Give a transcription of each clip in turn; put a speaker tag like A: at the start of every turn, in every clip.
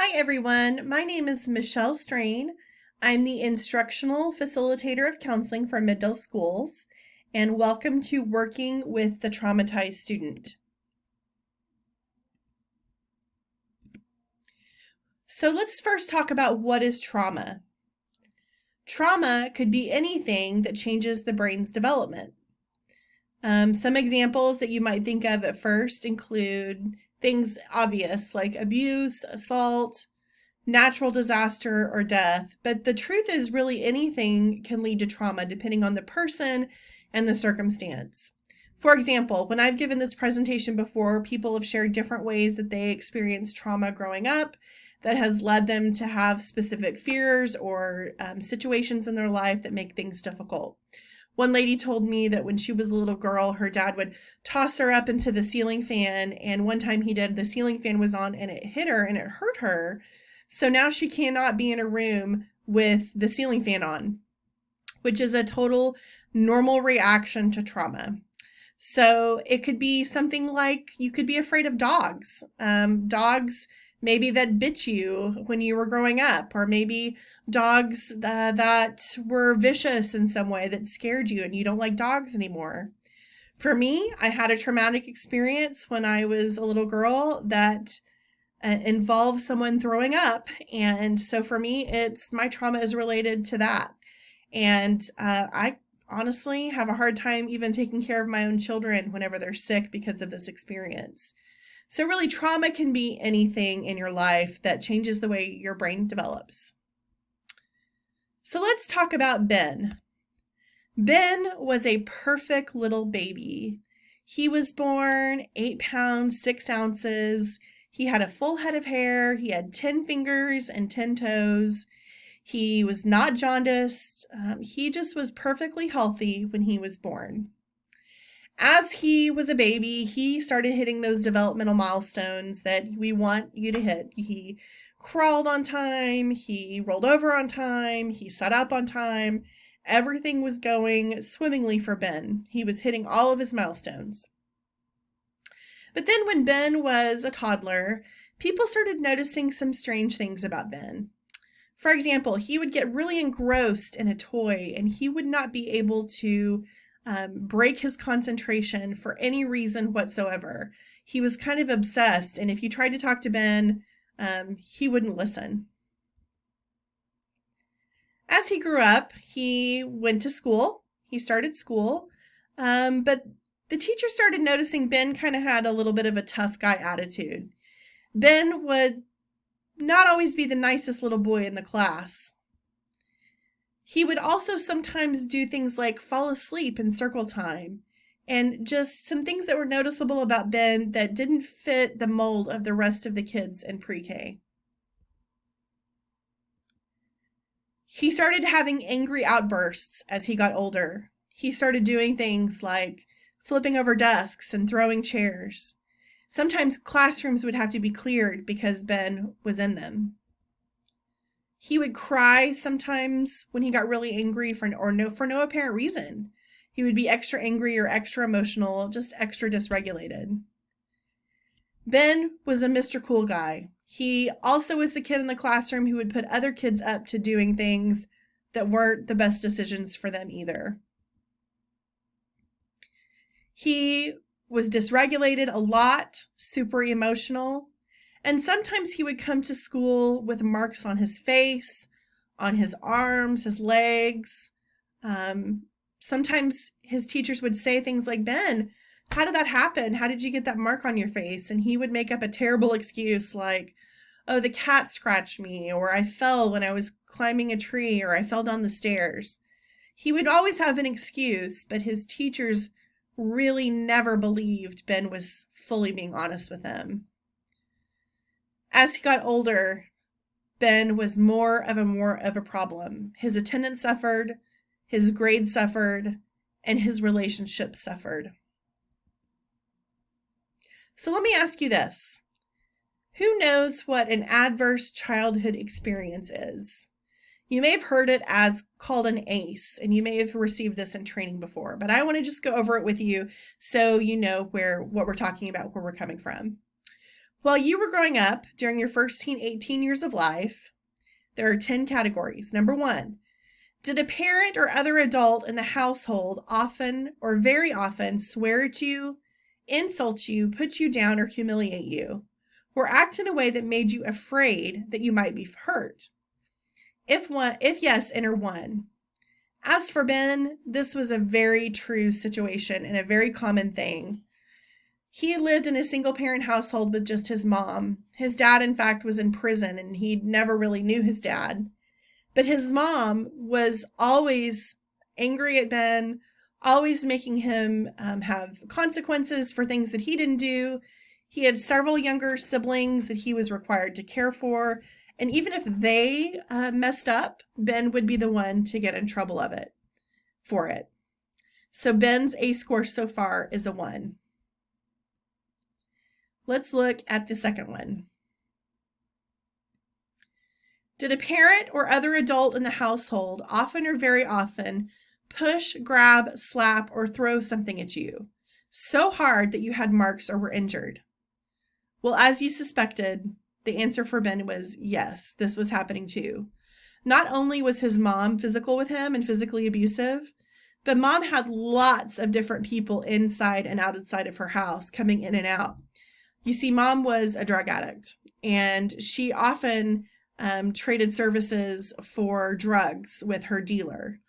A: Hi everyone, my name is Michelle Strain. I'm the Instructional Facilitator of Counseling for middle schools, and welcome to Working with the Traumatized Student. So let's first talk about what is trauma. Trauma could be anything that changes the brain's development. Some examples that you might think of at first include things obvious like abuse, assault, natural disaster, or death, but the truth is really anything can lead to trauma depending on the person and the circumstance. For example, when I've given this presentation before, people have shared different ways that they experienced trauma growing up that has led them to have specific fears or situations in their life that make things difficult. One lady told me that when she was a little girl, her dad would toss her up into the ceiling fan, and one time he did, the ceiling fan was on and it hit her and it hurt her. So now she cannot be in a room with the ceiling fan on, which is a total normal reaction to trauma. So it could be something like you could be afraid of dogs. Dogs maybe that bit you when you were growing up, or maybe dogs that were vicious in some way that scared you and you don't like dogs anymore. For me, I had a traumatic experience when I was a little girl that involve someone throwing up. And so for me, my trauma is related to that. And I honestly have a hard time even taking care of my own children whenever they're sick because of this experience. So really, trauma can be anything in your life that changes the way your brain develops. So let's talk about Ben. Ben was a perfect little baby. He was born 8 pounds, 6 ounces. He had a full head of hair. He had 10 fingers and 10 toes. He was not jaundiced. He just was perfectly healthy when he was born. As he was a baby, he started hitting those developmental milestones that we want you to hit. He crawled on time. He rolled over on time. He sat up on time. Everything was going swimmingly for Ben. He was hitting all of his milestones. But then when Ben was a toddler, people started noticing some strange things about Ben. For example, he would get really engrossed in a toy and he would not be able to break his concentration for any reason whatsoever. He was kind of obsessed, and if you tried to talk to Ben, he wouldn't listen. As he grew up, he went to school. He started school, but the teacher started noticing Ben kind of had a little bit of a tough guy attitude. Ben would not always be the nicest little boy in the class. He would also sometimes do things like fall asleep in circle time, and just some things that were noticeable about Ben that didn't fit the mold of the rest of the kids in pre-K. He started having angry outbursts as he got older. He started doing things like flipping over desks and throwing chairs. Sometimes classrooms would have to be cleared because Ben was in them. He would cry sometimes when he got really angry for no apparent reason. He would be extra angry or extra emotional, just extra dysregulated. Ben was a Mr. Cool guy. He also was the kid in the classroom who would put other kids up to doing things that weren't the best decisions for them either. He was dysregulated a lot, super emotional, and sometimes he would come to school with marks on his face, on his arms, his legs. Sometimes his teachers would say things like, Ben, how did that happen? How did you get that mark on your face? And he would make up a terrible excuse like, oh, the cat scratched me, or I fell when I was climbing a tree, or I fell down the stairs. He would always have an excuse, but his teachers really never believed Ben was fully being honest with them. As he got older, Ben was more of a problem. His attendance suffered, his grades suffered, and his relationships suffered. So let me ask you this. Who knows what an adverse childhood experience is? You may have heard it as called an ACE, and you may have received this in training before, but I want to just go over it with you so you know what we're talking about, where we're coming from. While you were growing up during your first 18 years of life, there are 10 categories. Number 1, did a parent or other adult in the household often or very often swear at you, insult you, put you down, or humiliate you, or act in a way that made you afraid that you might be hurt? If yes, enter 1. As for Ben, this was a very true situation and a very common thing. He lived in a single-parent household with just his mom. His dad, in fact, was in prison, and he never really knew his dad. But his mom was always angry at Ben, always making him have consequences for things that he didn't do. He had several younger siblings that he was required to care for. And even if they messed up, Ben would be the one to get in trouble for it. So Ben's ACE score so far is a 1. Let's look at the second one. Did a parent or other adult in the household often or very often push, grab, slap, or throw something at you so hard that you had marks or were injured? Well, as you suspected, the answer for Ben was yes, this was happening too. Not only was his mom physical with him and physically abusive, but mom had lots of different people inside and outside of her house coming in and out. You see, mom was a drug addict, and she often traded services for drugs with her dealer.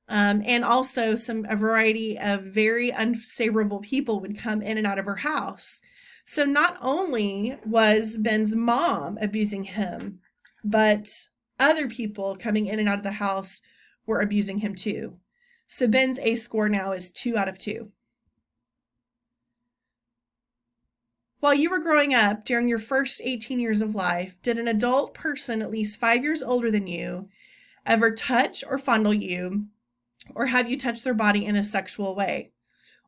A: And also a variety of very unfavorable people would come in and out of her house. So not only was Ben's mom abusing him, but other people coming in and out of the house were abusing him too. So Ben's ACE score now is 2 out of 2. While you were growing up during your first 18 years of life, did an adult person at least 5 years older than you ever touch or fondle you, or have you touched their body in a sexual way,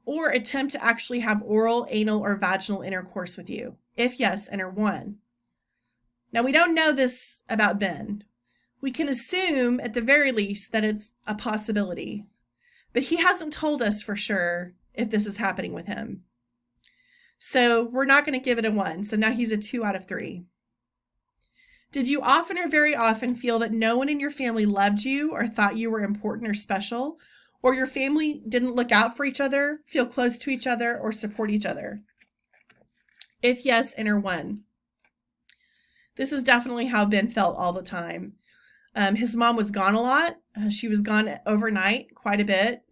A: or attempt to actually have oral, anal, or vaginal intercourse with you? If yes, enter 1. Now, we don't know this about Ben. We can assume at the very least that it's a possibility, but he hasn't told us for sure if this is happening with him. So we're not going to give it a 1. So now he's a 2 out of 3. Did you often or very often feel that no one in your family loved you or thought you were important or special, or your family didn't look out for each other, feel close to each other, or support each other? If yes, enter 1. This is definitely how Ben felt all the time. His mom was gone a lot. She was gone overnight quite a bit.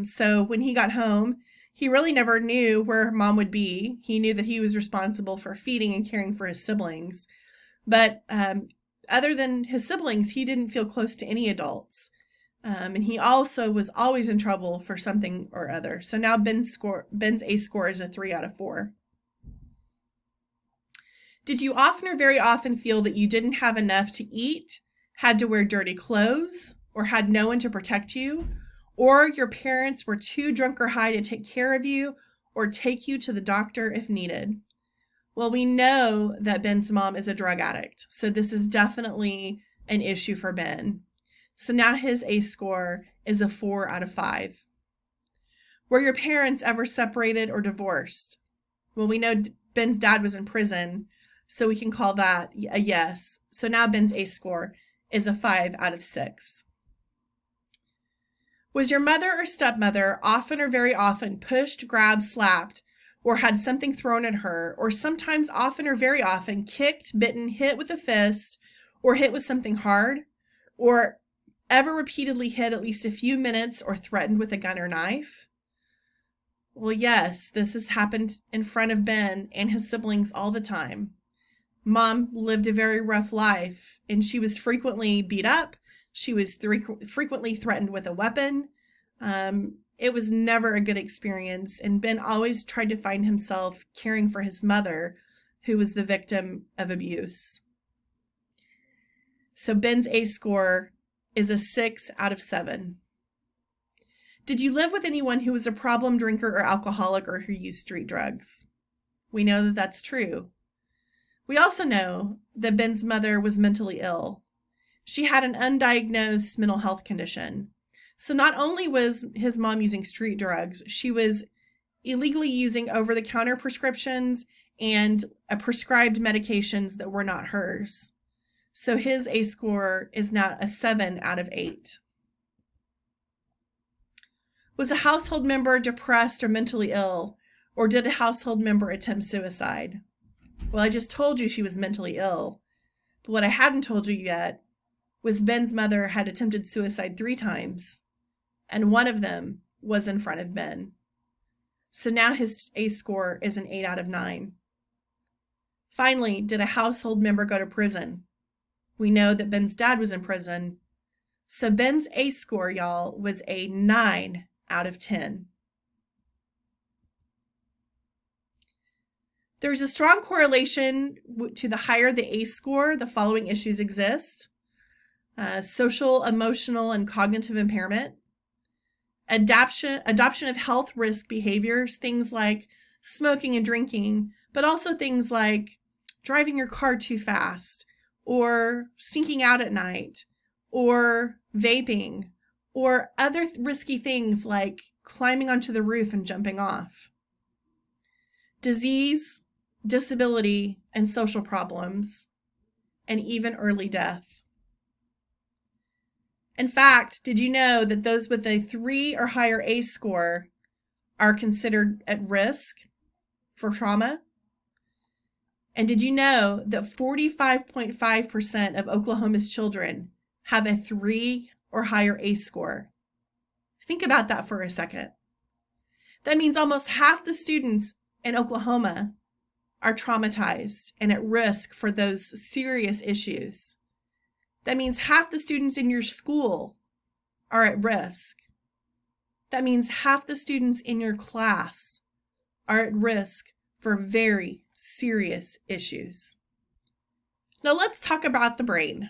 A: So when he got home, he really never knew where mom would be. He knew that he was responsible for feeding and caring for his siblings. But other than his siblings, he didn't feel close to any adults. And he also was always in trouble for something or other. So now Ben's ACE score is a 3 out of 4. Did you often or very often feel that you didn't have enough to eat, had to wear dirty clothes, or had no one to protect you, or your parents were too drunk or high to take care of you or take you to the doctor if needed? Well, we know that Ben's mom is a drug addict, so this is definitely an issue for Ben. So now his ACE score is a 4 out of 5. Were your parents ever separated or divorced? Well, we know Ben's dad was in prison, so we can call that a yes. So now Ben's ACE score is a 5 out of 6. Was your mother or stepmother often or very often pushed, grabbed, slapped, or had something thrown at her, or sometimes often or very often kicked, bitten, hit with a fist, or hit with something hard, or ever repeatedly hit at least a few minutes or threatened with a gun or knife? Well, yes, this has happened in front of Ben and his siblings all the time. Mom lived a very rough life, and she was frequently beat up. She was frequently threatened with a weapon. It was never a good experience, and Ben always tried to find himself caring for his mother, who was the victim of abuse. So Ben's ACE score is a 6 out of 7. Did you live with anyone who was a problem drinker or alcoholic or who used street drugs? We know that that's true. We also know that Ben's mother was mentally ill. She had an undiagnosed mental health condition. So not only was his mom using street drugs, she was illegally using over-the-counter prescriptions and prescribed medications that were not hers. So his ACE score is now a 7 out of 8. Was a household member depressed or mentally ill, or did a household member attempt suicide? Well, I just told you she was mentally ill, but what I hadn't told you yet was Ben's mother had attempted suicide 3 times, and one of them was in front of Ben. So now his ACE score is an 8 out of 9. Finally, did a household member go to prison? We know that Ben's dad was in prison, so Ben's ACE score, y'all, was a 9 out of 10. There's a strong correlation to the higher the ACE score, the following issues exist. Social, emotional, and cognitive impairment. Adoption of health risk behaviors, things like smoking and drinking, but also things like driving your car too fast, or sneaking out at night, or vaping, or other risky things like climbing onto the roof and jumping off. Disease, disability, and social problems, and even early death. In fact, did you know that those with a 3 or higher ACE score are considered at risk for trauma? And did you know that 45.5% of Oklahoma's children have a 3 or higher ACE score? Think about that for a second. That means almost half the students in Oklahoma are traumatized and at risk for those serious issues. That means half the students in your school are at risk. That means half the students in your class are at risk for very serious issues. Now let's talk about the brain.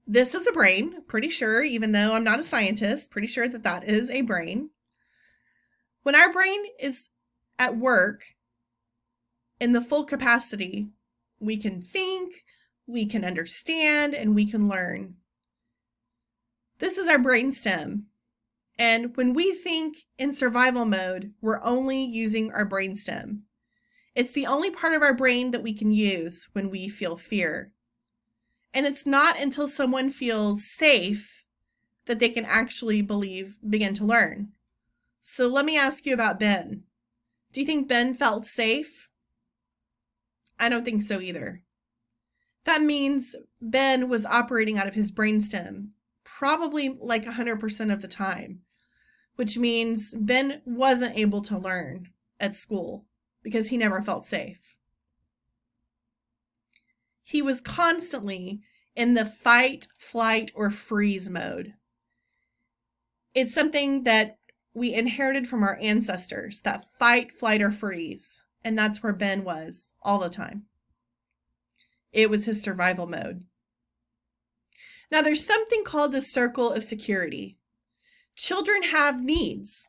A: This is a brain, pretty sure, even though I'm not a scientist, pretty sure that that is a brain. When our brain is at work in the full capacity, we can think, we can understand, and we can learn. This is our brainstem. And when we think in survival mode, we're only using our brainstem. It's the only part of our brain that we can use when we feel fear. And it's not until someone feels safe that they can actually begin to learn. So let me ask you about Ben. Do you think Ben felt safe? I don't think so either. That means Ben was operating out of his brainstem, probably like 100% of the time, which means Ben wasn't able to learn at school because he never felt safe. He was constantly in the fight, flight, or freeze mode. It's something that we inherited from our ancestors, that fight, flight, or freeze. And that's where Ben was all the time. It was his survival mode. Now, there's something called the circle of security. Children have needs.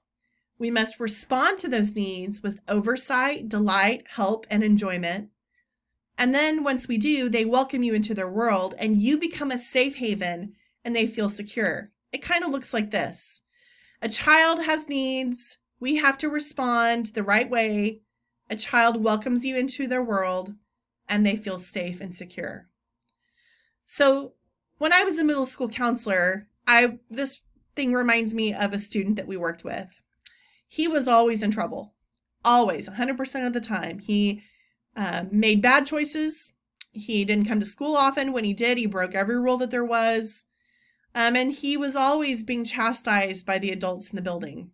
A: We must respond to those needs with oversight, delight, help, and enjoyment. And then once we do, they welcome you into their world and you become a safe haven and they feel secure. It kind of looks like this. A child has needs. We have to respond the right way. A child welcomes you into their world and they feel safe and secure. So when I was a middle school counselor, this thing reminds me of a student that we worked with. He was always in trouble, always, 100% of the time. He made bad choices. He didn't come to school often. When he did, he broke every rule that there was. And he was always being chastised by the adults in the building.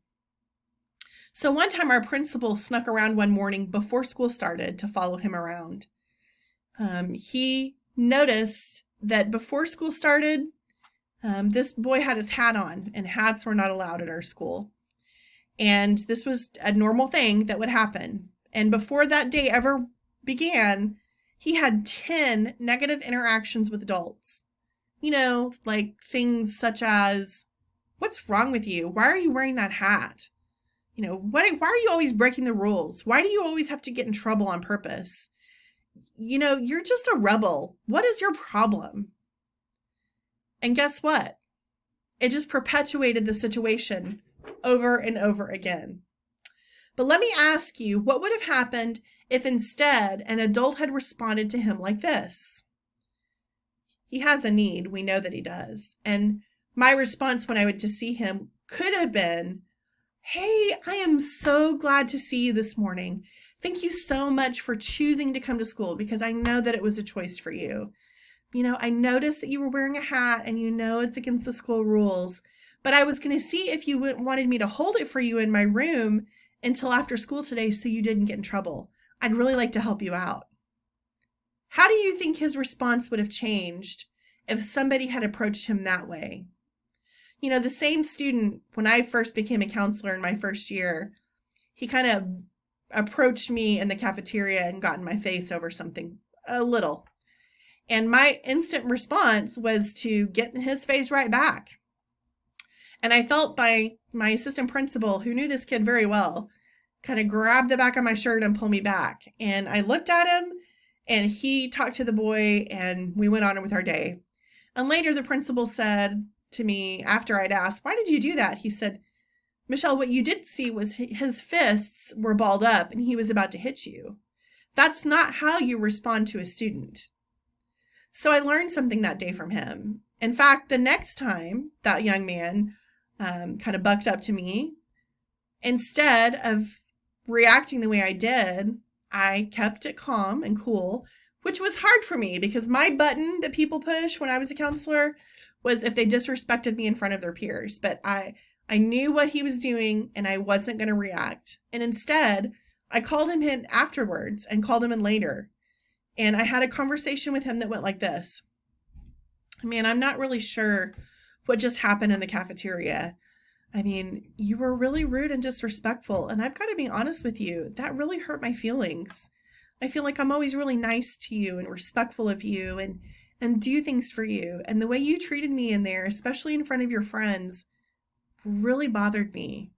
A: So one time our principal snuck around one morning before school started to follow him around. He noticed that before school started, this boy had his hat on, and hats were not allowed at our school. And this was a normal thing that would happen. And before that day ever began, he had 10 negative interactions with adults. You know, like things such as, what's wrong with you? Why are you wearing that hat? You know, why are you always breaking the rules? Why do you always have to get in trouble on purpose? You know, you're just a rebel. What is your problem? And guess what? It just perpetuated the situation over and over again. But let me ask you, what would have happened if instead an adult had responded to him like this? He has a need. We know that he does. And my response when I went to see him could have been, "Hey, I am so glad to see you this morning. Thank you so much for choosing to come to school because I know that it was a choice for you. I noticed that you were wearing a hat and it's against the school rules, but I was going to see if you wanted me to hold it for you in my room until after school today so you didn't get in trouble. I'd really like to help you out." How do you think his response would have changed if somebody had approached him that way? The same student, when I first became a counselor in my first year, he kind of approached me in the cafeteria and got in my face over something a little. And my instant response was to get in his face right back. And I felt my assistant principal, who knew this kid very well, kind of grab the back of my shirt and pull me back. And I looked at him and he talked to the boy and we went on with our day. And later the principal said to me after I'd asked, "Why did you do that?" He said, "Michelle, what you did see was his fists were balled up and he was about to hit you. That's not how you respond to a student." So I learned something that day from him. In fact, the next time that young man kind of bucked up to me, instead of reacting the way I did, I kept it calm and cool, which was hard for me because my button that people push when I was a counselor was if they disrespected me in front of their peers. But I knew what he was doing and I wasn't going to react. And instead, I called him in afterwards and called him in later. And I had a conversation with him that went like this: "Man, I'm not really sure what just happened in the cafeteria. You were really rude and disrespectful, and I've got to be honest with you, that really hurt my feelings. I feel like I'm always really nice to you and respectful of you and do things for you. And the way you treated me in there, especially in front of your friends, really bothered me.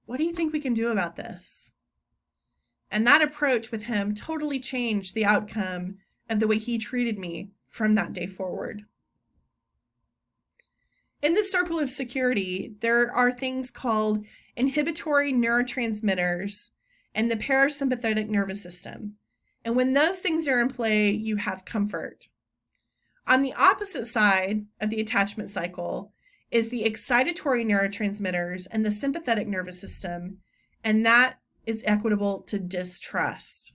A: What do you think we can do about this?" And that approach with him totally changed the outcome of the way he treated me from that day forward. In the circle of security, there are things called inhibitory neurotransmitters and the parasympathetic nervous system. And when those things are in play, you have comfort. On the opposite side of the attachment cycle is the excitatory neurotransmitters and the sympathetic nervous system, and that is equitable to distrust.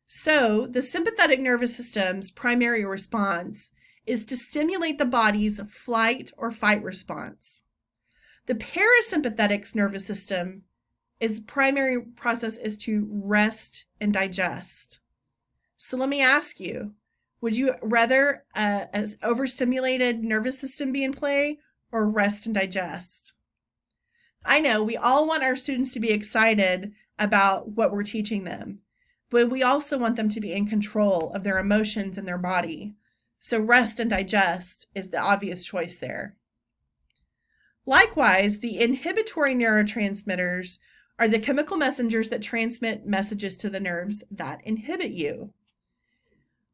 A: So the sympathetic nervous system's primary response is to stimulate the body's flight or fight response. The parasympathetic nervous system, its primary process is to rest and digest. So let me ask you, would you rather an overstimulated nervous system be in play or rest and digest? I know we all want our students to be excited about what we're teaching them, but we also want them to be in control of their emotions and their body. So rest and digest is the obvious choice there. Likewise, the inhibitory neurotransmitters are the chemical messengers that transmit messages to the nerves that inhibit you.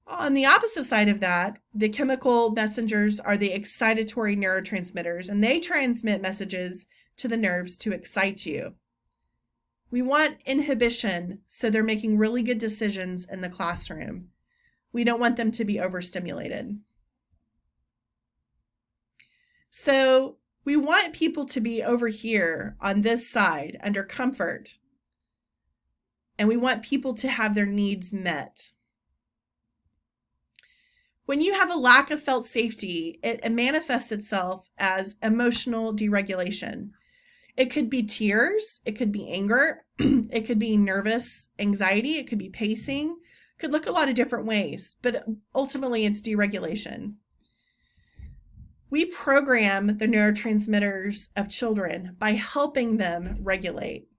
A: On the opposite side of that, the chemical messengers are the excitatory neurotransmitters, and they transmit messages to the nerves to excite you. We want inhibition so they're making really good decisions in the classroom. We don't want them to be overstimulated. So we want people to be over here on this side under comfort, and we want people to have their needs met. When you have a lack of felt safety, it manifests itself as emotional deregulation. It could be tears, it could be anger, it could be nervous anxiety, it could be pacing, it could look a lot of different ways, but ultimately it's deregulation. We program the neurotransmitters of children by helping them regulate.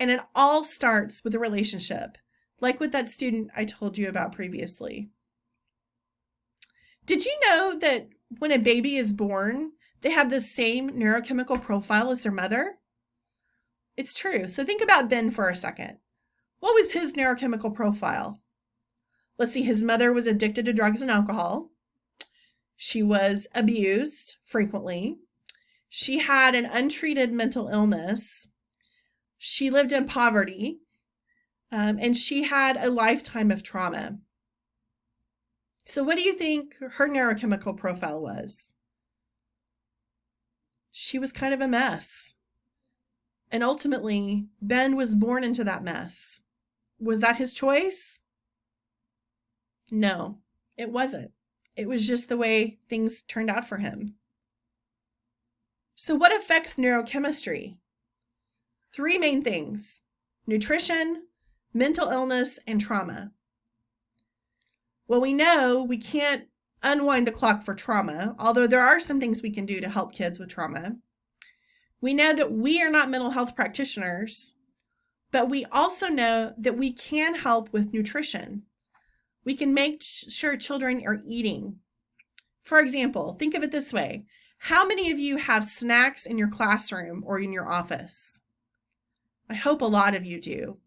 A: And it all starts with a relationship, like with that student I told you about previously. Did you know that when a baby is born, they have the same neurochemical profile as their mother? It's true. So think about Ben for a second. What was his neurochemical profile? Let's see, his mother was addicted to drugs and alcohol. She was abused frequently. She had an untreated mental illness. She lived in poverty, and she had a lifetime of trauma. So what do you think her neurochemical profile was? She was kind of a mess. And ultimately, Ben was born into that mess. Was that his choice? No, it wasn't. It was just the way things turned out for him. So what affects neurochemistry? 3 main things: nutrition, mental illness, and trauma. Well, we know we can't unwind the clock for trauma, although there are some things we can do to help kids with trauma. We know that we are not mental health practitioners, but we also know that we can help with nutrition. We can make sure children are eating. For example, think of it this way. How many of you have snacks in your classroom or in your office? I hope a lot of you do.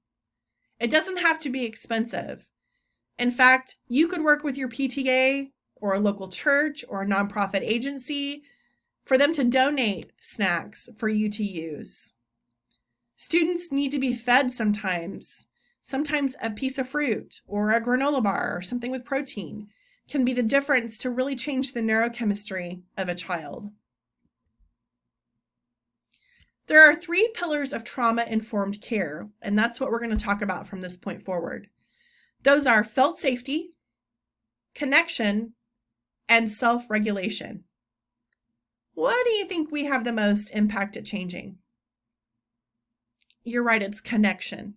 A: It doesn't have to be expensive. In fact, you could work with your PTA or a local church or a nonprofit agency for them to donate snacks for you to use. Students need to be fed sometimes. Sometimes a piece of fruit or a granola bar or something with protein can be the difference to really change the neurochemistry of a child. There are 3 pillars of trauma-informed care, and that's what we're going to talk about from this point forward. Those are felt safety, connection, and self-regulation. What do you think we have the most impact at changing? You're right, it's connection.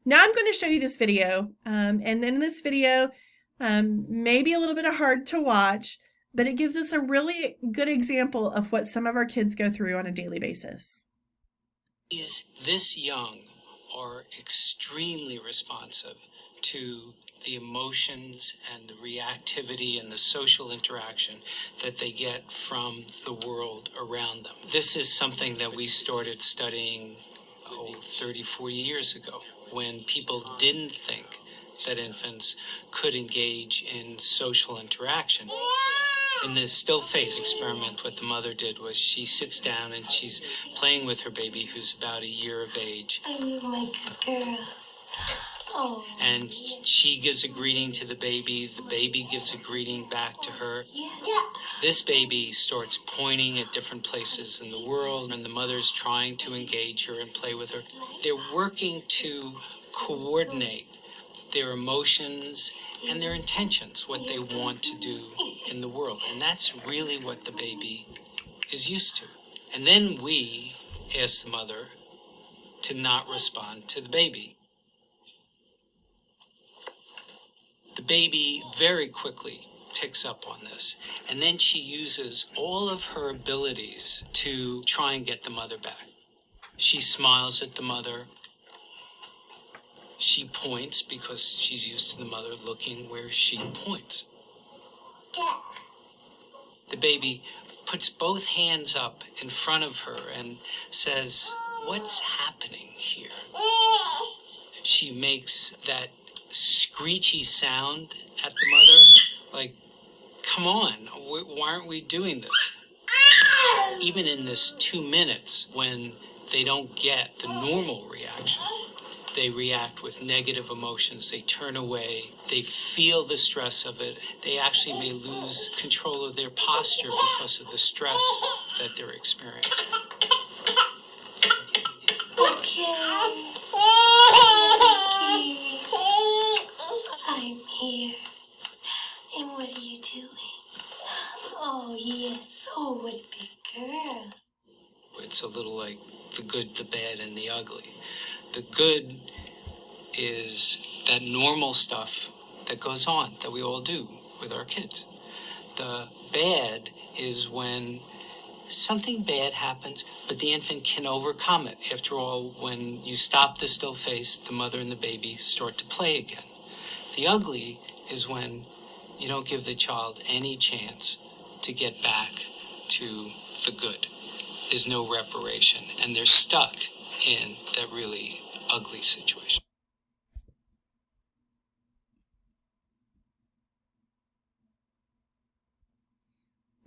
A: Now I'm going to show you this video, and in this video, maybe a little bit hard to watch, but it gives us a really good example of what some of our kids go through on a daily basis.
B: This young are extremely responsive to the emotions and the reactivity and the social interaction that they get from the world around them. This is something that we started studying 30, 40 years ago, when people didn't think that infants could engage in social interaction. In the still face experiment, what the mother did was she sits down and she's playing with her baby, who's about a year of age.
C: I'm like a girl. Oh.
B: And she gives a greeting to the baby gives a greeting back to her.
C: Yeah.
B: This baby starts pointing at different places in the world, and the mother's trying to engage her and play with her. They're working to coordinate their emotions and their intentions, what they want to do in the world. And that's really what the baby is used to. And then we ask the mother to not respond to the baby. The baby very quickly picks up on this, and then she uses all of her abilities to try and get the mother back. She smiles at the mother. She points because she's used to the mother looking where she points. The baby puts both hands up in front of her and says, "What's happening here?" She makes that screechy sound at the mother, like, "Come on, why aren't we doing this?" Even in this 2 minutes, when they don't get the normal reaction, they react with negative emotions. They turn away. They feel the stress of it. They actually may lose control of their posture because of the stress that they're experiencing.
C: Okay. I'm here. And what are you doing? Oh, yes. Oh, what a big girl.
B: It's a little like the good, the bad, and the ugly. The good is that normal stuff that goes on, that we all do with our kids. The bad is when something bad happens, but the infant can overcome it. After all, when you stop the still face, the mother and the baby start to play again. The ugly is when you don't give the child any chance to get back to the good. There's no reparation, and they're stuck in that really ugly situation.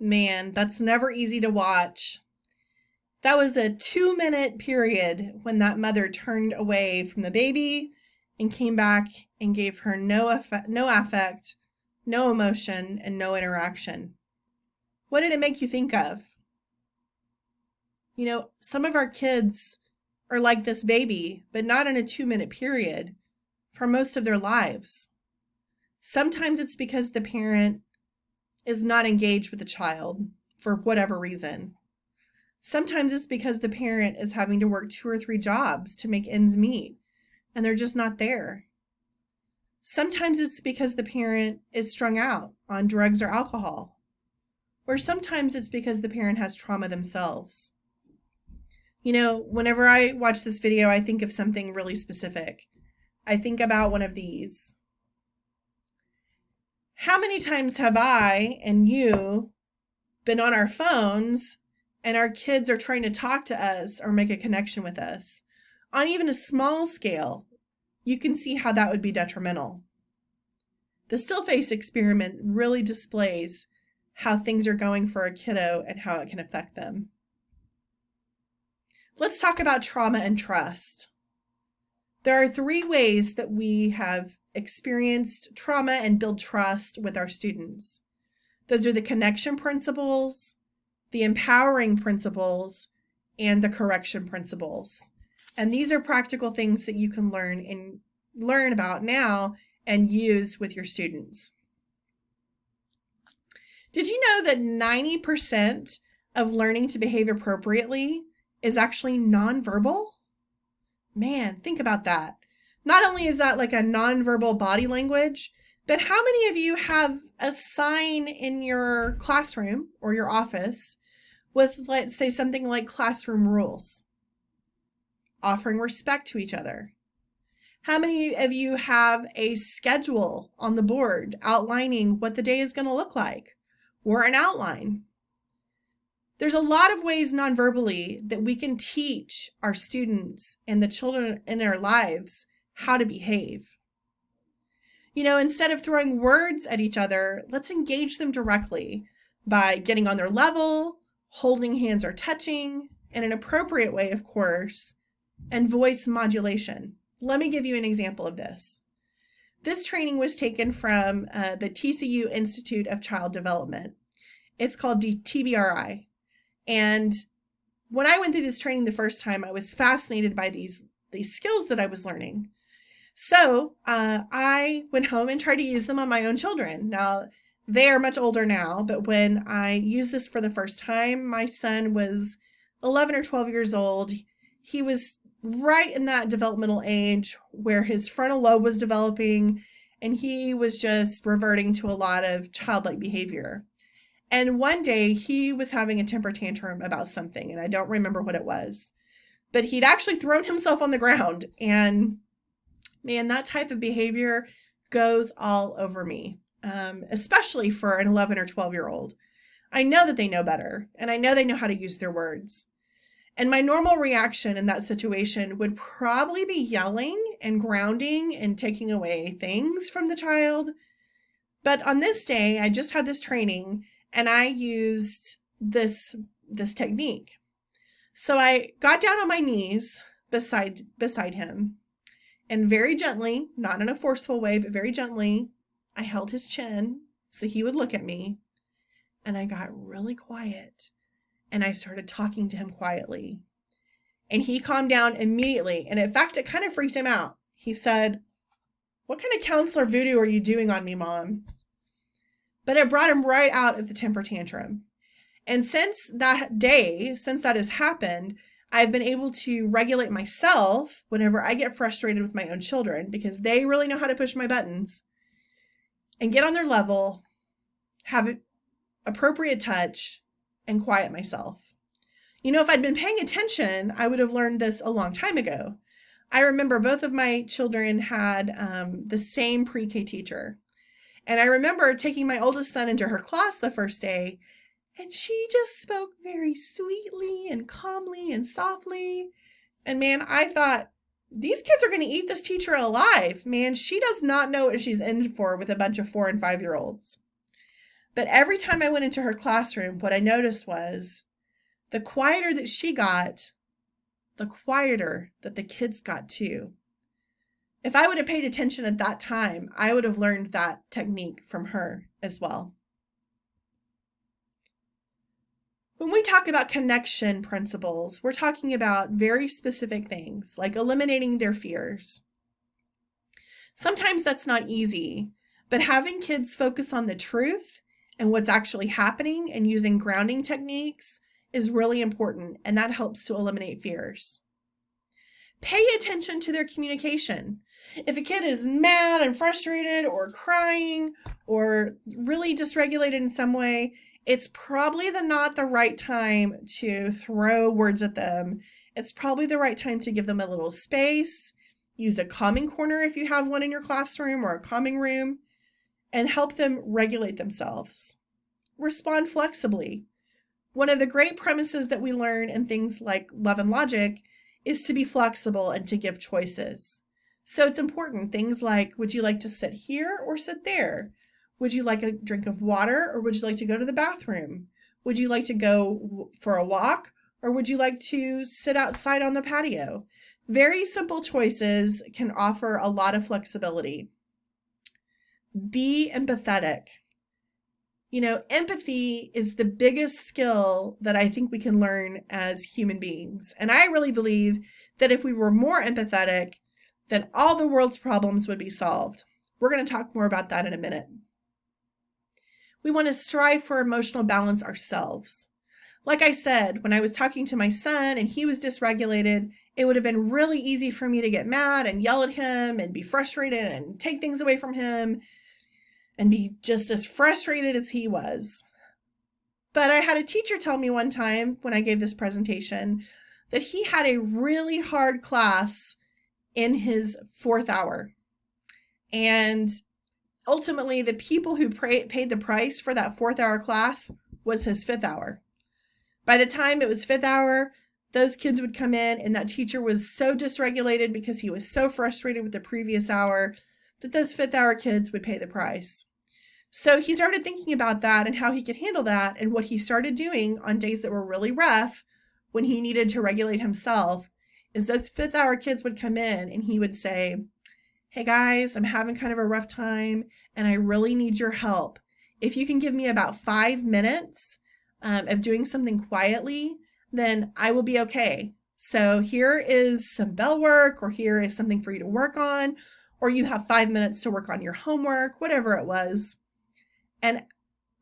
A: Man, that's never easy to watch. That was a 2-minute period when that mother turned away from the baby and came back and gave her no affect, no emotion, and no interaction. What did it make you think of? You know, some of our kids are like this baby, but not in a 2-minute period for most of their lives. Sometimes it's because the parent is not engaged with the child for whatever reason. Sometimes it's because the parent is having to work 2 or 3 jobs to make ends meet, and they're just not there. Sometimes it's because the parent is strung out on drugs or alcohol. Or sometimes it's because the parent has trauma themselves. You know, whenever I watch this video, I think of something really specific. I think about one of these. How many times have I and you been on our phones and our kids are trying to talk to us or make a connection with us? On even a small scale, you can see how that would be detrimental. The still face experiment really displays how things are going for a kiddo and how it can affect them. Let's talk about trauma and trust. There are 3 ways that we have experienced trauma and build trust with our students. Those are the connection principles, the empowering principles, and the correction principles. And these are practical things that you can learn about now and use with your students. Did you know that 90% of learning to behave appropriately is actually nonverbal? Man, think about that. Not only is that like a nonverbal body language, but how many of you have a sign in your classroom or your office with, let's say, something like classroom rules, offering respect to each other? How many of you have a schedule on the board outlining what the day is going to look like, or an outline? There's a lot of ways nonverbally that we can teach our students and the children in our lives how to behave. You know, instead of throwing words at each other, let's engage them directly by getting on their level, holding hands or touching, in an appropriate way, of course, and voice modulation. Let me give you an example of this. This training was taken from the TCU Institute of Child Development. It's called TBRI. And when I went through this training the first time, I was fascinated by these skills that I was learning. So I went home and tried to use them on my own children. Now, they are much older now, but when I used this for the first time, my son was 11 or 12 years old. He was right in that developmental age where his frontal lobe was developing, and he was just reverting to a lot of childlike behavior. And one day he was having a temper tantrum about something, and I don't remember what it was, but he'd actually thrown himself on the ground. And man, that type of behavior goes all over me, especially for an 11 or 12-year-old. I know that they know better, and I know they know how to use their words. And my normal reaction in that situation would probably be yelling and grounding and taking away things from the child. But on this day, I just had this training, and I used this technique. So I got down on my knees beside him, and very gently, not in a forceful way, but very gently, I held his chin so he would look at me, and I got really quiet, and I started talking to him quietly. And he calmed down immediately, and in fact, it kind of freaked him out. He said, "What kind of counselor voodoo are you doing on me, Mom?" But it brought him right out of the temper tantrum. And since that has happened, I've been able to regulate myself whenever I get frustrated with my own children, because they really know how to push my buttons, and get on their level, have appropriate touch, and quiet myself. You know, if I'd been paying attention, I would have learned this a long time ago. I remember both of my children had the same pre-K teacher. And I remember taking my oldest son into her class the first day, and she just spoke very sweetly and calmly and softly. And man, I thought, these kids are going to eat this teacher alive. Man, she does not know what she's in for with a bunch of 4 and 5-year-olds. But every time I went into her classroom, what I noticed was The quieter that she got, the quieter that the kids got too. If I would have paid attention at that time, I would have learned that technique from her as well. When we talk about connection principles, we're talking about very specific things like eliminating their fears. Sometimes that's not easy, but having kids focus on the truth and what's actually happening and using grounding techniques is really important, and that helps to eliminate fears. Pay attention to their communication. If a kid is mad and frustrated or crying or really dysregulated in some way, it's probably not the right time to throw words at them. It's probably the right time to give them a little space, use a calming corner if you have one in your classroom or a calming room, and help them regulate themselves. Respond flexibly. One of the great premises that we learn in things like Love and Logic is to be flexible and to give choices. So it's important. Things like, would you like to sit here or sit there? Would you like a drink of water or would you like to go to the bathroom? Would you like to go for a walk or would you like to sit outside on the patio? Very simple choices can offer a lot of flexibility. Be empathetic. Empathy is the biggest skill that I think we can learn as human beings. And I really believe that if we were more empathetic, then all the world's problems would be solved. We're going to talk more about that in a minute. We want to strive for emotional balance ourselves. Like I said, when I was talking to my son and he was dysregulated, it would have been really easy for me to get mad and yell at him and be frustrated and take things away from him and be just as frustrated as he was. But I had a teacher tell me one time when I gave this presentation that he had a really hard class in his 4th hour. And ultimately, the people who paid the price for that 4th hour class was his 5th hour. By the time it was 5th hour, those kids would come in and that teacher was so dysregulated because he was so frustrated with the previous hour that those 5th hour kids would pay the price. So he started thinking about that and how he could handle that. And what he started doing on days that were really rough when he needed to regulate himself is those 5th hour kids would come in and he would say, hey guys, I'm having kind of a rough time and I really need your help. If you can give me about 5 minutes of doing something quietly, then I will be okay. So here is some bell work, or here is something for you to work on, or you have 5 minutes to work on your homework, whatever it was. And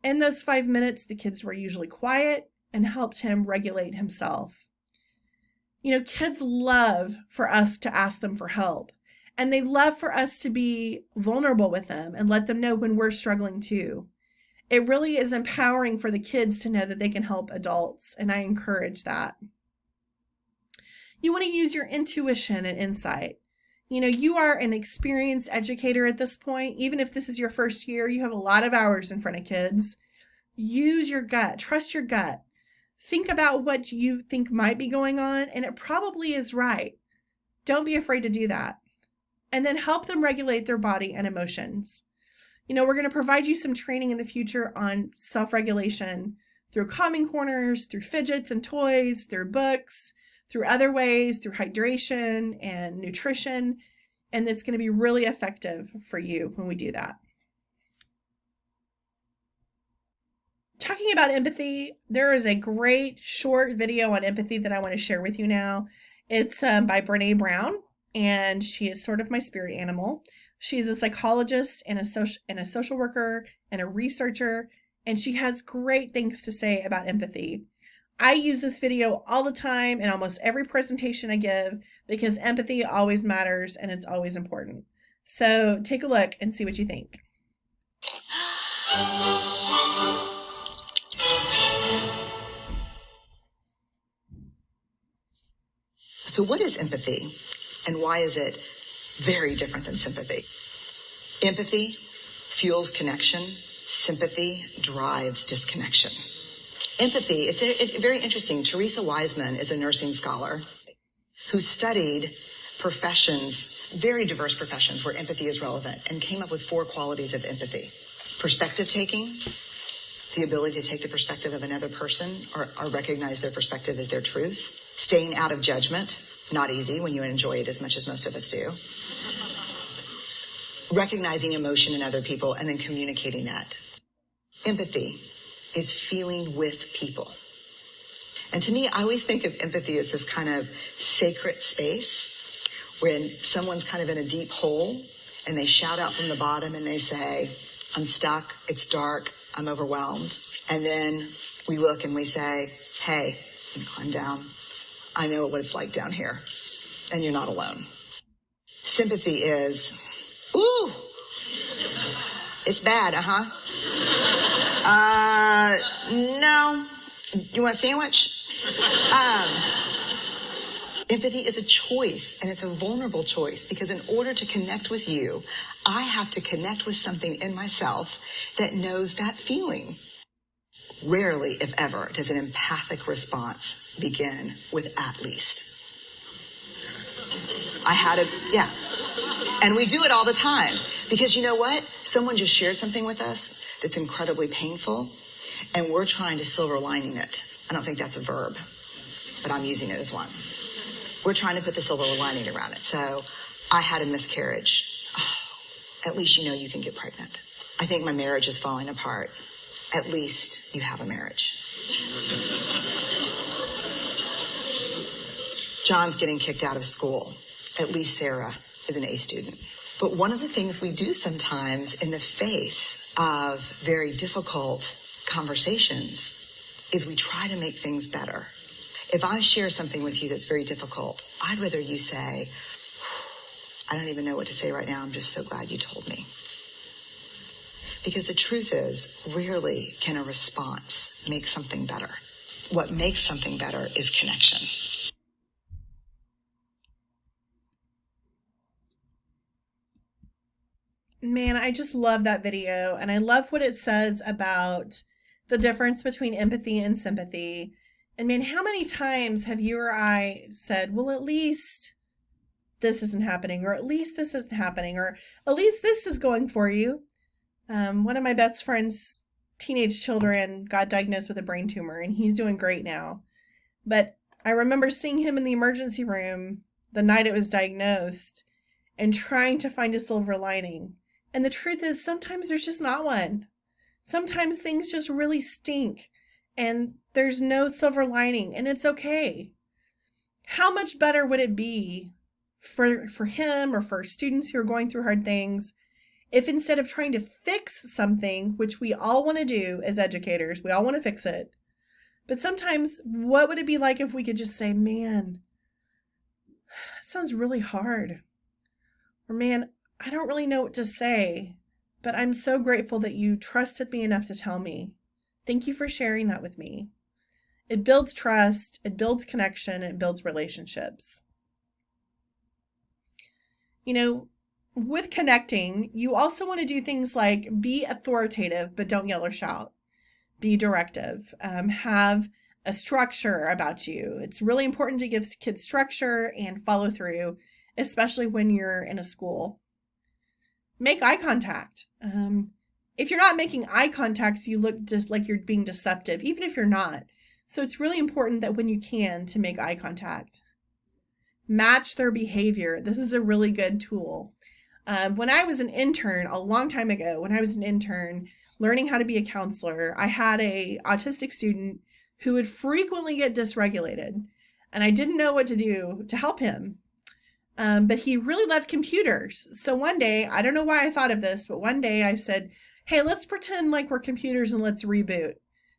A: in those 5 minutes, the kids were usually quiet and helped him regulate himself. Kids love for us to ask them for help, and they love for us to be vulnerable with them and let them know when we're struggling too. It really is empowering for the kids to know that they can help adults, and I encourage that. You want to use your intuition and insight. You are an experienced educator at this point. Even if this is your first year, you have a lot of hours in front of kids. Use your gut. Trust your gut. Think about what you think might be going on, and it probably is right. Don't be afraid to do that. And then help them regulate their body and emotions. We're going to provide you some training in the future on self-regulation through calming corners, through fidgets and toys, through books, through other ways, through hydration and nutrition. And it's going to be really effective for you when we do that. Talking about empathy, there is a great short video on empathy that I want to share with you now. It's by Brene Brown, and she is sort of my spirit animal. She's a psychologist and a social worker and a researcher, and she has great things to say about empathy. I use this video all the time in almost every presentation I give because empathy always matters and it's always important. So take a look and see what you think.
D: So what is empathy and why is it very different than sympathy? Empathy fuels connection. Sympathy drives disconnection. Empathy, it's very interesting. Teresa Wiseman is a nursing scholar who studied professions, very diverse professions where empathy is relevant, and came up with 4 qualities of empathy: perspective taking, the ability to take the perspective of another person or recognize their perspective as their truth, staying out of judgment, not easy when you enjoy it as much as most of us do, recognizing emotion in other people and then communicating that. Empathy is feeling with people. And to me, I always think of empathy as this kind of sacred space when someone's kind of in a deep hole and they shout out from the bottom and they say, I'm stuck, it's dark, I'm overwhelmed. And then we look and we say, hey, you climb down. I know what it's like down here, and you're not alone. Sympathy is, ooh, it's bad, no. You want a sandwich? Empathy is a choice, and it's a vulnerable choice, because in order to connect with you, I have to connect with something in myself that knows that feeling. Rarely, if ever, does an empathic response begin with at least. And we do it all the time, because you know what? Someone just shared something with us that's incredibly painful, and we're trying to silver lining it. I don't think that's a verb, but I'm using it as one. We're trying to put the silver lining around it. So I had a miscarriage. Oh, at least you know you can get pregnant. I think my marriage is falling apart. At least you have a marriage. John's getting kicked out of school. At least Sarah is an A student. But one of the things we do sometimes in the face of very difficult conversations is we try to make things better. If I share something with you that's very difficult, I'd rather you say, I don't even know what to say right now. I'm just so glad you told me. Because the truth is, rarely can a response make something better. What makes something better is connection.
A: Man, I just love that video, and I love what it says about the difference between empathy and sympathy. And man, how many times have you or I said, well, at least this isn't happening, or at least this isn't happening, or at least this is going for you. One of my best friend's teenage children got diagnosed with a brain tumor, and he's doing great now. But I remember seeing him in the emergency room the night it was diagnosed and trying to find a silver lining. And the truth is, sometimes there's just not one. Sometimes things just really stink and there's no silver lining, and it's okay. How much better would it be for him or for students who are going through hard things if instead of trying to fix something, which we all want to do as educators, we all want to fix it, but sometimes what would it be like if we could just say, man, that sounds really hard. Or man, I don't really know what to say, but I'm so grateful that you trusted me enough to tell me. Thank you for sharing that with me. It builds trust, it builds connection, it builds relationships. You know, with connecting, you also want to do things like be authoritative, but don't yell or shout. Be directive. Have a structure about you. It's really important to give kids structure and follow through, especially when you're in a school. Make eye contact. If you're not making eye contact, you look just like you're being deceptive, even if you're not. So it's really important that when you can, to make eye contact. Match their behavior. This is a really good tool. When I was an intern, a long time ago, when I was an intern learning how to be a counselor, I had a autistic student who would frequently get dysregulated, and I didn't know what to do to help him. But he really loved computers. So one day, I don't know why I thought of this, but one day I said, hey, let's pretend like we're computers and let's reboot.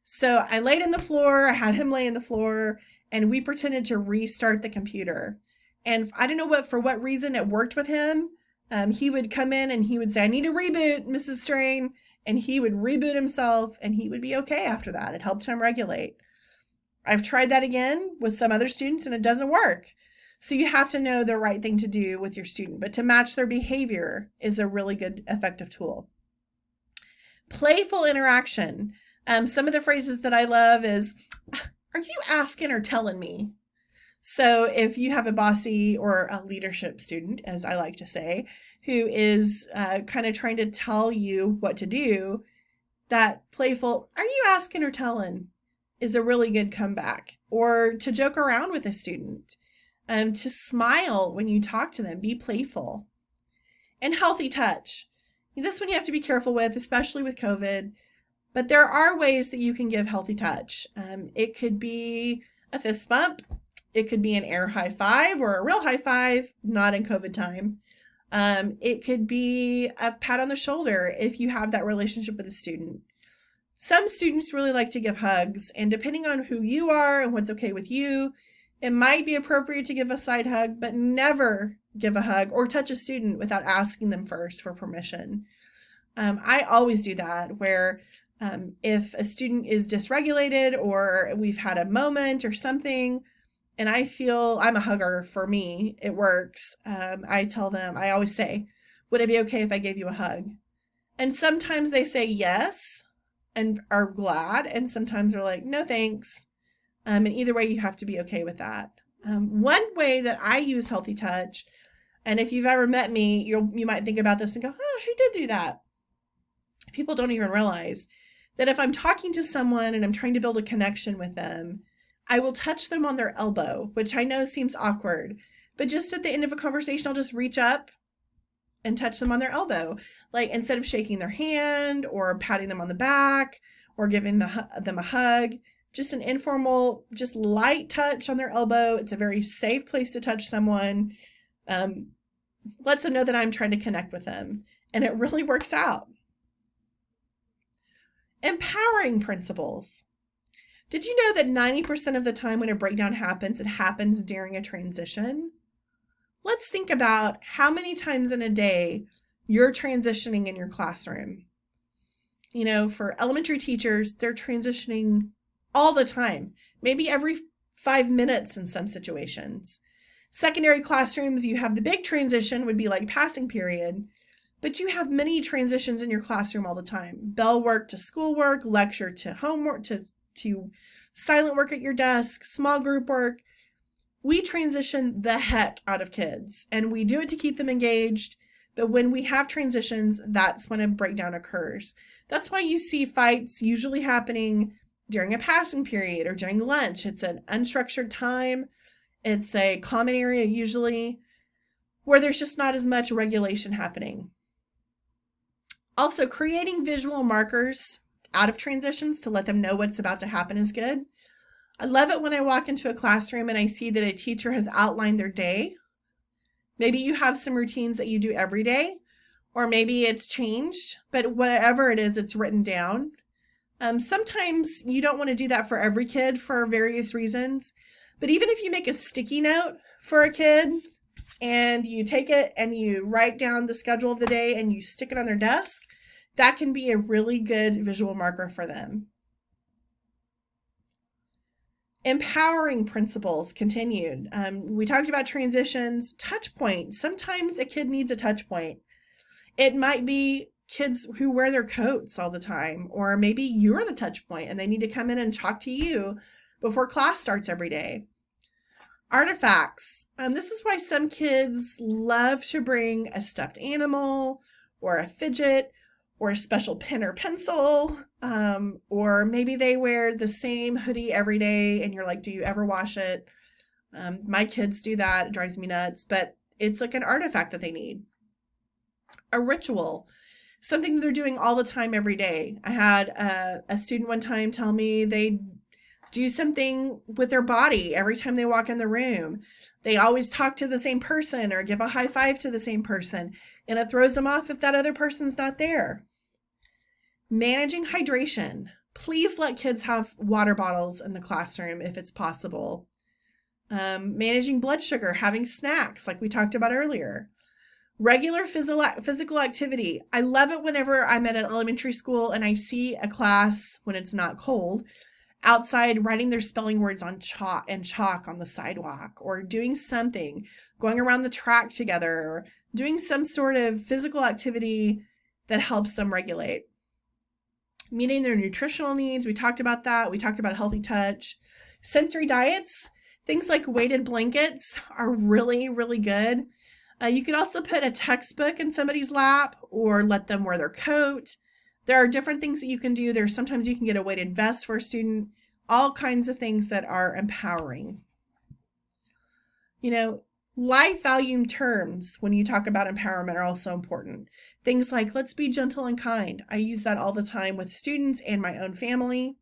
A: So I laid in the floor, I had him lay in the floor, and we pretended to restart the computer. And I don't know for what reason it worked with him. He would come in and he would say, I need a reboot, Mrs. Strain. And he would reboot himself and he would be okay after that. It helped him regulate. I've tried that again with some other students and it doesn't work. So you have to know the right thing to do with your student, but to match their behavior is a really good, effective tool. Playful interaction. Some of the phrases that I love is, are you asking or telling me? So if you have a bossy or a leadership student, as I like to say, who is kind of trying to tell you what to do, that playful, "Are you asking or telling?" is a really good comeback. Or to joke around with a student, to smile when you talk to them, be playful. And healthy touch. This one you have to be careful with, especially with COVID, but there are ways that you can give healthy touch. It could be a fist bump. It could be an air high five or a real high five, not in COVID time. It could be a pat on the shoulder if you have that relationship with a student. Some students really like to give hugs, and depending on who you are and what's okay with you, it might be appropriate to give a side hug, but never give a hug or touch a student without asking them first for permission. I always do that, where if a student is dysregulated or we've had a moment or something, and I feel I'm a hugger, for me, it works. I tell them, I always say, "Would it be okay if I gave you a hug?" And sometimes they say yes and are glad, and sometimes they're like, "No, thanks." And either way, you have to be okay with that. One way that I use healthy touch, and if you've ever met me, you might think about this and go, "Oh, she did do that." People don't even realize that if I'm talking to someone and I'm trying to build a connection with them, I will touch them on their elbow, which I know seems awkward, but just at the end of a conversation, I'll just reach up and touch them on their elbow. Like, instead of shaking their hand or patting them on the back or giving them a hug, just an informal, just light touch on their elbow. It's a very safe place to touch someone. Lets them know that I'm trying to connect with them, and it really works out. Empowering principles. Did you know that 90% of the time when a breakdown happens, it happens during a transition? Let's think about how many times in a day you're transitioning in your classroom. You know, for elementary teachers, they're transitioning all the time, maybe every 5 minutes in some situations. Secondary classrooms, you have the big transition, would be like passing period, but you have many transitions in your classroom all the time. Bell work to schoolwork, lecture to homework, to silent work at your desk, small group work. We transition the heck out of kids, and we do it to keep them engaged. But when we have transitions, that's when a breakdown occurs. That's why you see fights usually happening during a passing period or during lunch. It's an unstructured time. It's a common area usually where there's just not as much regulation happening. Also, creating visual markers out of transitions to let them know what's about to happen is good. I love it when I walk into a classroom and I see that a teacher has outlined their day. Maybe you have some routines that you do every day, or maybe it's changed, but whatever it is, it's written down. Sometimes you don't want to do that for every kid for various reasons, but even if you make a sticky note for a kid and you take it and you write down the schedule of the day and you stick it on their desk, that can be a really good visual marker for them. Empowering principles continued. We talked about transitions, touch points. Sometimes a kid needs a touch point. It might be kids who wear their coats all the time, or maybe you're the touch point and they need to come in and talk to you before class starts every day. Artifacts. This is why some kids love to bring a stuffed animal or a fidget or a special pen or pencil, or maybe they wear the same hoodie every day and you're like, "Do you ever wash it?" My kids do that. It drives me nuts, but it's like an artifact that they need. A ritual, something they're doing all the time every day. I had a student one time tell me they do something with their body every time they walk in the room. They always talk to the same person or give a high five to the same person, and it throws them off if that other person's not there. Managing hydration. Please let kids have water bottles in the classroom if it's possible. Managing blood sugar, having snacks like we talked about earlier. Regular physical activity. I love it whenever I'm at an elementary school and I see a class, when it's not cold, outside writing their spelling words on chalk on the sidewalk, or doing something, going around the track together, or doing some sort of physical activity that helps them regulate. Meeting their nutritional needs. We talked about that. We talked about healthy touch. Sensory diets. Things like weighted blankets are really, really good. You could also put a textbook in somebody's lap or let them wear their coat. There are different things that you can do. There's sometimes you can get a weighted vest for a student, all kinds of things that are empowering. Life value terms when you talk about empowerment are also important. Things like, let's be gentle and kind. I use that all the time with students and my own family.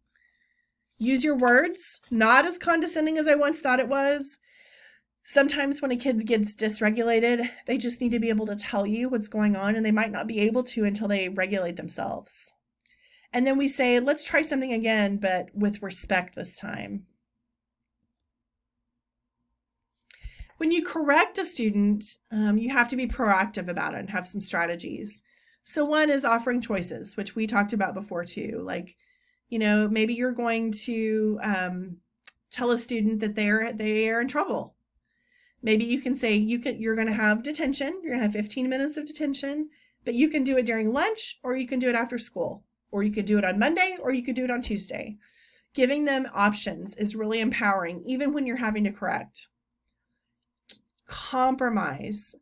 A: Use your words, not as condescending as I once thought it was. Sometimes when a kid gets dysregulated, they just need to be able to tell you what's going on, and they might not be able to until they regulate themselves. And then we say, let's try something again, but with respect this time. When you correct a student, you have to be proactive about it and have some strategies. So one is offering choices, which we talked about before too. Like, maybe you're going to tell a student that they are in trouble. Maybe you can say you're going to have detention. You're going to have 15 minutes of detention, but you can do it during lunch, or you can do it after school, or you could do it on Monday, or you could do it on Tuesday. Giving them options is really empowering, even when you're having to correct. Compromise.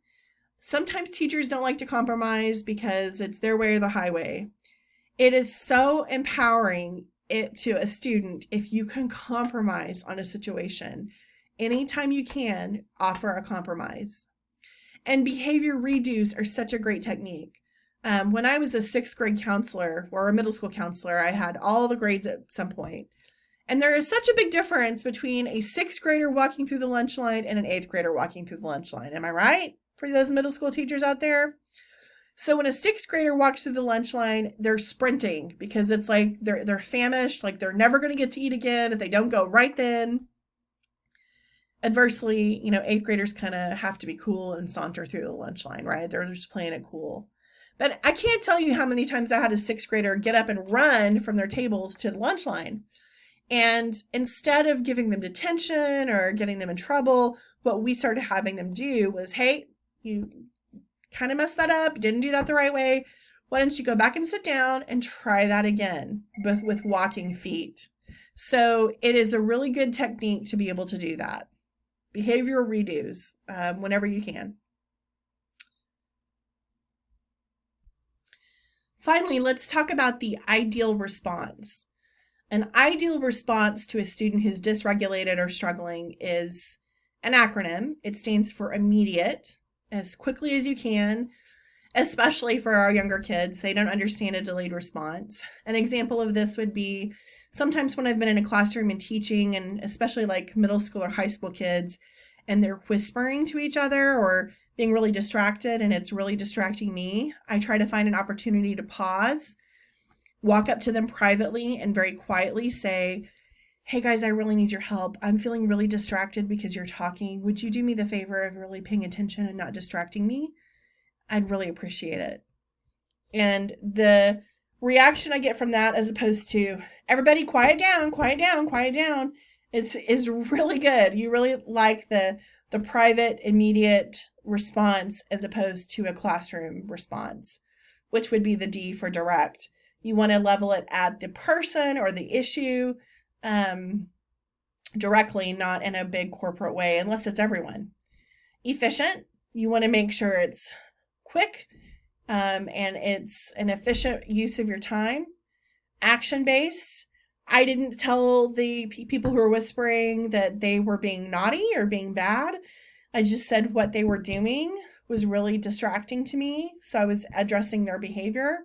A: Sometimes teachers don't like to compromise because it's their way or the highway. It is so empowering to a student if you can compromise on a situation. Anytime you can, offer a compromise. And behavior redos are such a great technique. When I was a 6th grade counselor or a middle school counselor, I had all the grades at some point. And there is such a big difference between a 6th grader walking through the lunch line and an 8th grader walking through the lunch line. Am I right? For those middle school teachers out there? So when a 6th grader walks through the lunch line, they're sprinting because it's like they're famished, like they're never going to get to eat again if they don't go right then. Adversely, 8th graders kind of have to be cool and saunter through the lunch line, right? They're just playing it cool. But I can't tell you how many times I had a 6th grader get up and run from their tables to the lunch line. And instead of giving them detention or getting them in trouble, what we started having them do was, hey, you kind of messed that up. You didn't do that the right way. Why don't you go back and sit down and try that again, but with walking feet. So it is a really good technique to be able to do that. Behavioral redos whenever you can. Finally, let's talk about the ideal response. An ideal response to a student who's dysregulated or struggling is an acronym. It stands for immediate, as quickly as you can, especially for our younger kids. They don't understand a delayed response. An example of this would be sometimes when I've been in a classroom and teaching, and especially like middle school or high school kids, and they're whispering to each other or being really distracted, and it's really distracting me, I try to find an opportunity to pause, walk up to them privately and very quietly say, hey guys, I really need your help. I'm feeling really distracted because you're talking. Would you do me the favor of really paying attention and not distracting me? I'd really appreciate it. And the reaction I get from that, as opposed to everybody quiet down, quiet down, quiet down, is really good. You really like the private, immediate response as opposed to a classroom response, which would be the D for direct. You want to level it at the person or the issue directly, not in a big corporate way, unless it's everyone. Efficient, you want to make sure it's quick and it's an efficient use of your time. Action-based, I didn't tell the people who were whispering that they were being naughty or being bad. I just said what they were doing was really distracting to me, so I was addressing their behavior,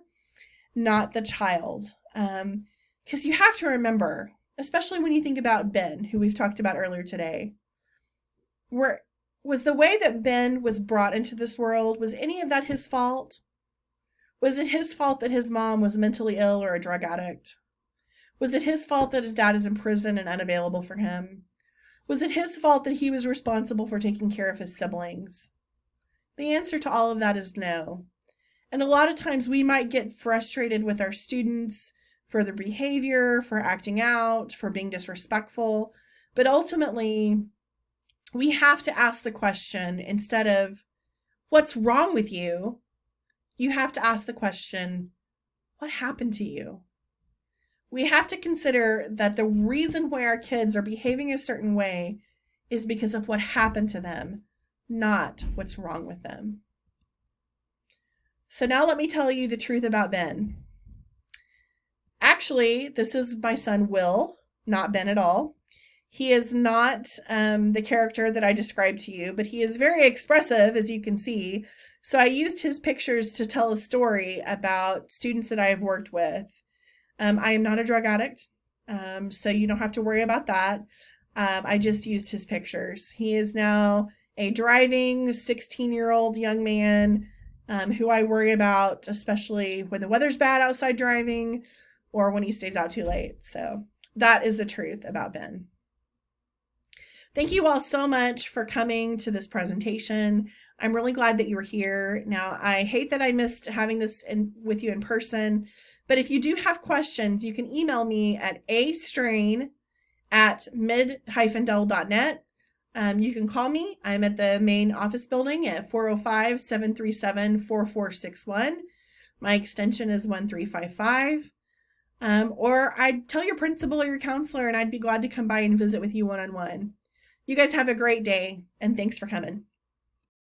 A: not the child. Because you have to remember, especially when you think about Ben, who we've talked about earlier today, was the way that Ben was brought into this world, was any of that his fault? Was it his fault that his mom was mentally ill or a drug addict? Was it his fault that his dad is in prison and unavailable for him? Was it his fault that he was responsible for taking care of his siblings? The answer to all of that is no. And a lot of times we might get frustrated with our students for their behavior, for acting out, for being disrespectful. But ultimately, we have to ask the question, instead of, what's wrong with you? You have to ask the question, what happened to you? We have to consider that the reason why our kids are behaving a certain way is because of what happened to them, not what's wrong with them. So now let me tell you the truth about Ben. Actually, this is my son, Will, not Ben at all. He is not the character that I described to you, but he is very expressive, as you can see. So I used his pictures to tell a story about students that I have worked with. I am not a drug addict, so you don't have to worry about that. I just used his pictures. He is now a driving 16-year-old young man who I worry about, especially when the weather's bad outside driving or when he stays out too late. So that is the truth about Ben. Thank you all so much for coming to this presentation. I'm really glad that you were here. Now, I hate that I missed having this with you in person, but if you do have questions, you can email me at astrain@mid-del.net. You can call me. I'm at the main office building at 405-737-4461. My extension is 1355. Or I'd tell your principal or your counselor, and I'd be glad to come by and visit with you one-on-one. You guys have a great day, and thanks for coming.